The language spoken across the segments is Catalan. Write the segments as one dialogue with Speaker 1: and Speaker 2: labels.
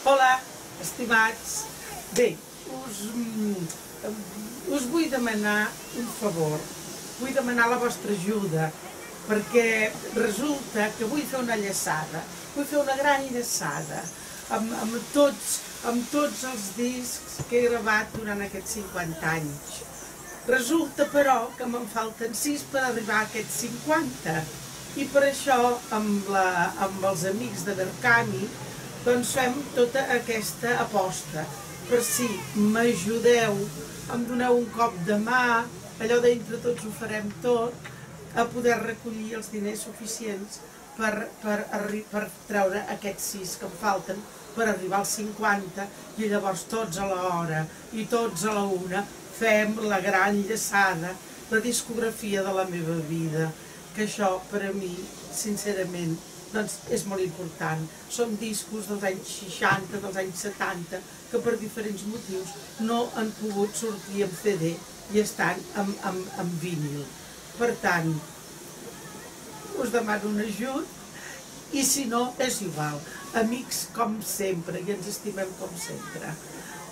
Speaker 1: Hola, estimats. Bé, us vull demanar un favor. Vull demanar la vostra ajuda, perquè resulta que vull fer una llaçada. Vull fer una gran llaçada amb tots els discs que he gravat durant aquests 50 anys. Resulta, però, que me'n falten 6 per arribar a aquests 50. I per això, amb els amics de Verkami, doncs fem tota aquesta aposta. Per si m'ajudeu, em doneu un cop de mà, allò d'entre tots ho farem tot, a poder recollir els diners suficients per treure aquests 6 que em falten, per arribar als 50, i llavors tots a l'hora i tots a la una fem la gran llaçada, la discografia de la meva vida, que això per a mi, sincerament, doncs és molt important. Són discos dels anys 60, dels anys 70, que per diferents motius no han pogut sortir en CD i estan en vinil. Per tant, us demano un ajut, i si no, és igual. Amics com sempre, i ens estimem com sempre.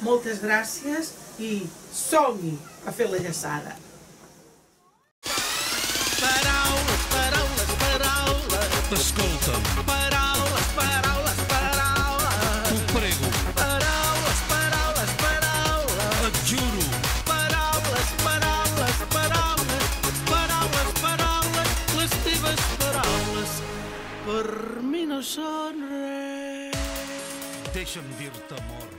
Speaker 1: Moltes gràcies i som-hi a fer la llaçada.
Speaker 2: Paraules, paraules, paraules.
Speaker 3: Escolta'm.
Speaker 2: Paraules, paraules, paraules.
Speaker 3: T'ho prego.
Speaker 2: Paraules, paraules, paraules.
Speaker 3: Et juro.
Speaker 2: Paraules, paraules, paraules. Paraules, paraules. Les teves paraules per mi no són res.
Speaker 3: Deixa'm dir-te, amor,